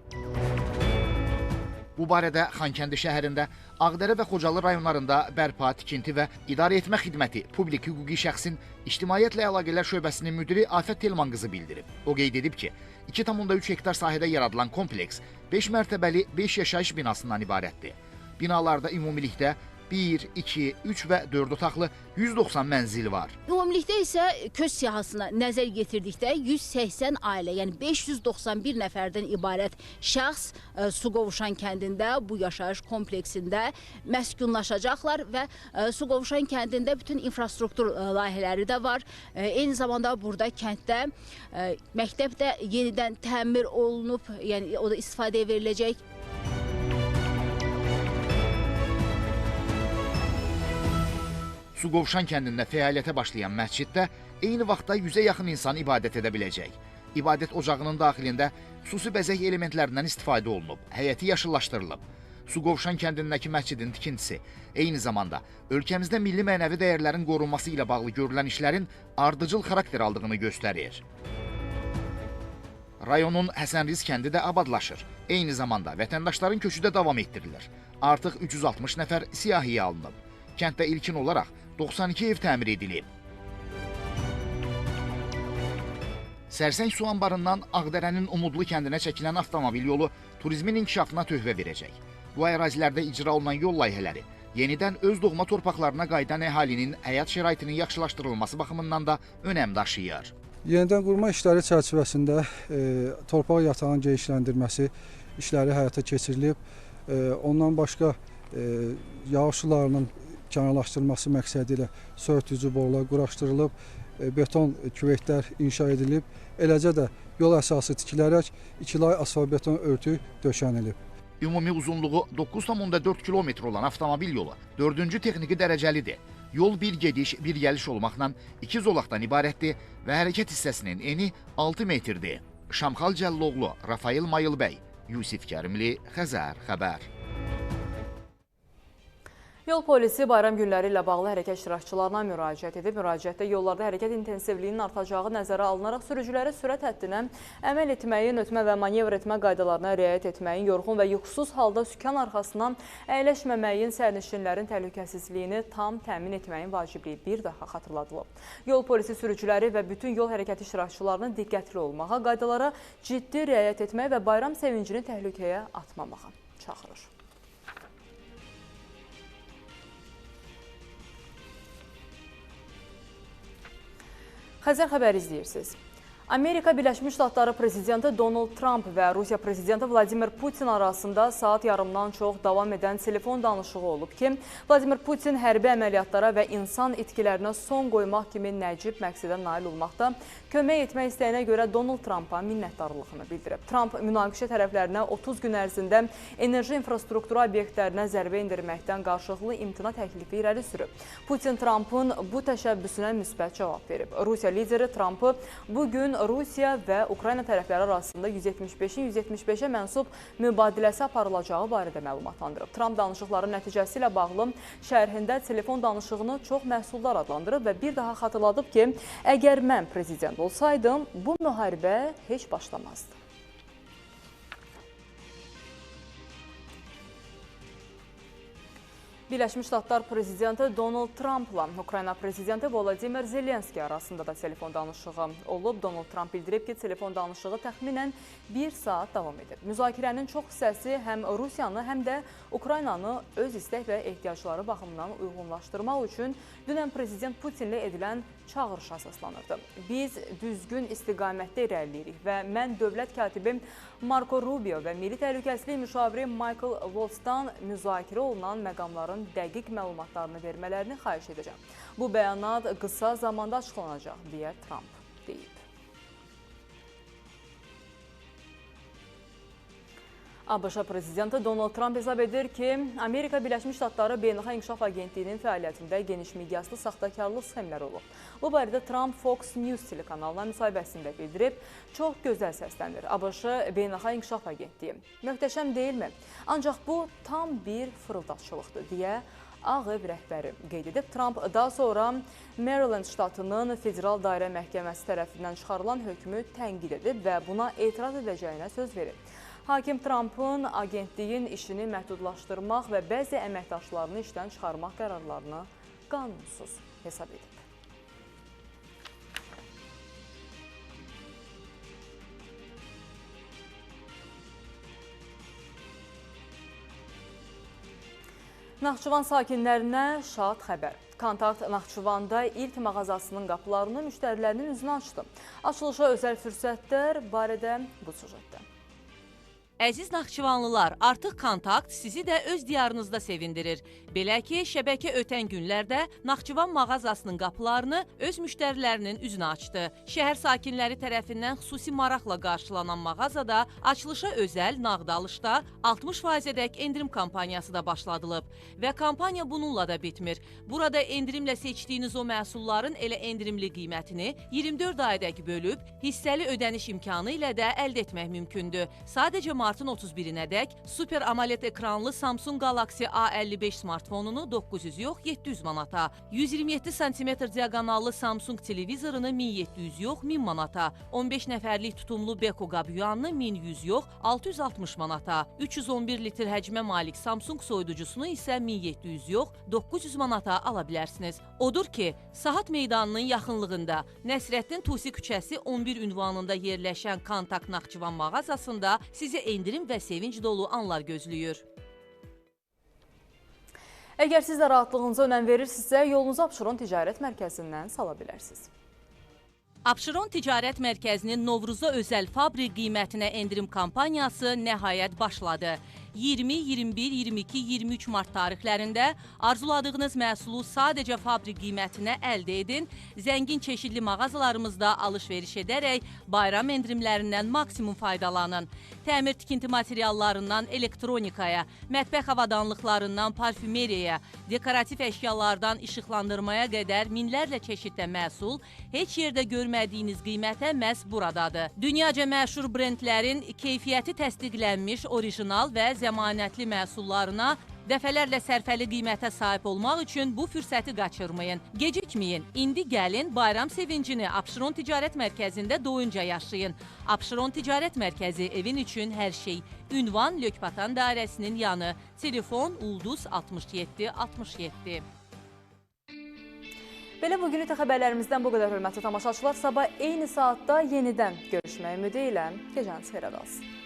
Bu barədə Xankəndi şəhərində, Ağdərə və Xocalı rayonlarında bərpa, tikinti və idarə etmə xidməti publik hüquqi şəxsin İctimaiyyətlə Əlaqələr şöbəsinin müdiri Afət Telman qızı bildirib. O qeyd edib ki, 2,3 hektar sahədə yaradılan kompleks 5 mərtəbəli 5 yaşayış binasından ibarətdir. Binalarda ümumilikdə 1, 2, 3 və 4 otaqlı 190 mənzil var. Ümumilikdə isə köç siyahısına nəzər yetirdikdə 180 ailə, yəni 591 nəfərdən ibarət şəxs Suqovuşan kəndində bu yaşayış kompleksində məskunlaşacaqlar və Suqovuşan kəndində bütün infrastruktur layihələri də var. Eyni zamanda burada kənddə məktəb də yenidən təmir olunub, yəni o da istifadəyə veriləcək. Suqovuşan kəndində fəaliyyətə başlayan məsciddə eyni vaxtda 100-ə yaxın insan ibadət edə biləcək. İbadət ocağının daxilində xüsusi bəzək elementlərindən istifadə olunub, həyəti yaşıllaşdırılıb. Suqovuşan kəndindəki məscidin tikintisi eyni zamanda ölkəmizdə milli mənəvi dəyərlərin qorunması ilə bağlı görülən işlərin ardıcıl xarakter aldığını göstərir. Rayonun Həsənriz kəndi də abadlaşır. Eyni zamanda vətəndaşların köçü də davam etdirilir. Artıq 360 nəfər siyahıya alınıb. Kənddə ilkin olaraq 92 ev təmir edilib. Sərsəng su anbarından Ağdərənin Umudlu kəndinə çəkilən avtomobil yolu turizmin inkişafına töhfə verəcək. Bu ərazilərdə icra olunan yol layihələri yenidən öz doğma torpaqlarına qayıdan əhalinin həyat şəraitinin yaxşılaşdırılması baxımından da önəm daşıyır. Yenidən qurma işləri çərçivəsində torpaq yatağının genişləndirməsi işləri həyata keçirilib. Ondan başqa yağış sularının kənarlaşdırılması məqsədi ilə sörtücü borular quraşdırılıb, beton küvetlər inşa edilib, eləcə də yol əsası tikilərək 2 lay asfaltbeton örtü döşənilib. Ümumi uzunluğu 9,4 kilometr olan avtomobil yolu 4-cü texniki dərəcəlidir. Yol bir gediş, bir gəliş olmaqla 2 zolaqdan ibarətdir və hərəkət hissəsinin eni 6 metrdir. Şamxal Cəlloğlu, Rafael Mayılbəy, Yusif Kərimli, Xəzər xəbər. Yol polisi bayram günləri ilə bağlı hərəkət iştirakçılarına müraciət edib. Müraciətdə yollarda hərəkət intensivliyinin artacağı nəzərə alınaraq sürücülərə sürət həddinə əməl etməyin, ötmə və manevr etmə qaydalarına riayət etməyin, yorğun və yuxusuz halda sükan arxasından əyləşməməyin, sərnişinlərin təhlükəsizliyini tam təmin etməyin vacibliyi bir daha xatırladılıb. Yol polisi sürücüləri və bütün yol hərəkəti iştirakçılarını diqqətli olmağa, qaydalara ciddi riayət etməyə və bayram sevincini təhlükəyə atmamağa çağırır. Xəzər xəbəri izləyirsiniz. Amerika Birləşmiş Ştatları prezidenti Donald Trump və Rusiya prezidenti Vladimir Putin arasında saat yarımdan çox davam edən telefon danışığı olub ki, Vladimir Putin hərbi əməliyyatlara və insan itkilərinə son qoymaq kimi nəcib məqsədə nail olmaqda kömək etmək istəyinə görə Donald Trumpa minnətdarlığını bildirib. Trump münaqişə tərəflərinə 30 gün ərzində enerji infrastrukturu obyektlərinə zərbə indirməkdən qarşılıqlı imtina təklifi irəli sürüb. Putin Trumpın bu təşəbbüsünə müsbət cavab verib. Rusiya lideri Trumpı bugün Rusiya və Ukrayna tərəfləri arasında 175-in 175-ə mənsub mübadiləsi aparılacağı barədə məlumatlandırıb. Trump danışıqların nəticəsi ilə bağlı şərhində telefon danışığını çox məhsuldar adlandırıb və bir daha xatırladıb ki, əgər mən prezident olsaydım, bu müharibə heç başlamazdı. Birləşmiş Ştatlar prezidenti Donald Trumpla Ukrayna prezidenti Volodimir Zelenski arasında da telefon danışığı olub. Donald Trump bildirib ki, telefon danışığı təxminən 1 saat davam edib. Müzakirənin çox hissəsi həm Rusiyanı, həm də Ukraynanı öz istək və ehtiyacları baxımından uyğunlaşdırmaq üçün dünən prezident Putinlə edilən çağırış əsaslanırdı. Biz düzgün istiqamətdə irəliləyirik və mən dövlət katibi Marco Rubio və Milli Təhlükəsizlik müşaviri Michael Waltz'dan müzakirə olunan məqamların dəqiq məlumatlarını vermələrini xahiş edəcəm. Bu bəyanat qısa zamanda açıqlanacaq, deyə Trump deyib. ABŞ prezidenti Donald Trump hesab edir ki, Amerika Birləşmiş Ştatları Beynəlxalq İnkişaf Agentliyinin fəaliyyətində geniş miqyaslı saxtakarlıq sxemləri olub. Bu barədə Trump Fox News telekanalına müsahibəsində bildirib, çox gözəl səslənir. ABŞ Beynəlxalq İnkişaf Agentliyi. Möhtəşəm deyilmi? Ancaq bu tam bir fırıldaççılıqdır, deyə Ağ Ev rəhbəri qeyd edib. Trump daha sonra Maryland ştatının Federal Dairə Məhkəməsi tərəfindən çıxarılan hökmü tənqid edib və buna etiraz edəcəyinə söz verib. Hakim Trumpın agentliyin işini məhdudlaşdırmaq və bəzi əməkdaşlarını işdən çıxarmaq qərarlarını qanunsuz hesab edib. Naxçıvan sakinlərinə şad xəbər. Kontakt Naxçıvanda ilk mağazasının qapılarını müştərilərinin üzünə açdı. Açılışa özəl fürsətlər barədə bu süjetdə. Əziz Naxçıvanlılar, artıq Kontakt sizi də öz diyarınızda sevindirir. Belə ki, şəbəkə ötən günlərdə Naxçıvan mağazasının qapılarını öz müştərilərinin üzünə açdı. Şəhər sakinləri tərəfindən xüsusi maraqla qarşılanan mağazada açılışa özəl nağd alışda 60%-ədək endirim kampaniyası da başladılıb. Və kampaniya bununla da bitmir. Burada endirimlə seçdiyiniz o məhsulların elə endirimli qiymətini 24 aydək bölüb, hissəli ödəniş imkanı ilə də əldə etmək mümkündür. Sadəcə martın 31-nədək Super AMOLED ekranlı Samsung Galaxy A55 smartfonunu 900 yox 700 manata, 127 cm diaqonallı Samsung televizorunu 1700 yox 1000 manata, 15 nəfərlik tutumlu Beko qabyanını 1100 yox 660 manata, 311 litr həcmə malik Samsung soyuducusunu isə 1700 yox 900 manata ala bilərsiniz. Odur ki, Sahat meydanının yaxınlığında Nəsrəddin Tusi küçəsi 11 ünvanında yerləşən Kontakt Naxçıvan mağazasında sizi endirim və sevinç dolu anlar gözləyir. Əgər siz də rahatlığınıza önəm verirsinizsə, yolunuzu Abşeron Ticarət Mərkəzindən sala bilərsiniz. Abşeron Ticarət Mərkəzinin Novruza özəl fabrik qiymətinə endirim kampaniyası nəhayət başladı. 20, 21, 22, 23 mart tarixlərində arzuladığınız məhsulu sadəcə fabrik qiymətinə əldə edin. Zəngin çeşidli mağazalarımızda alış-veriş edərək bayram endirimlərindən maksimum faydalanın. Təmir tikinti materiallarından elektronikaya, mətbəx avadanlıqlarından parfümeriyaya, dekorativ əşyalardan işıqlandırmaya qədər minlərlə çeşiddə məhsul heç yerdə görmədiyiniz qiymətə məhz buradadır. Dünyaca məşhur brendlərin keyfiyyəti təsdiqlənmiş orijinal və zəmanətli məhsullarına dəfələrlə sərfəli qiymətə sahib olmaq üçün bu fürsəti qaçırmayın. Gecikməyin. İndi gəlin bayram sevincini Abşeron Ticarət Mərkəzində doyunca yaşayın. Abşeron Ticarət Mərkəzi evin üçün hər şey. Ünvan Lökbatan dairəsinin yanı. Telefon Ulduz 67 67. Belə bugünlük xəbərlərimizdən bu qədər hörmətli tamaşaçılar. Sabah eyni saatda yenidən görüşmək ümidi ilə gecəniz xeyrə qalsın.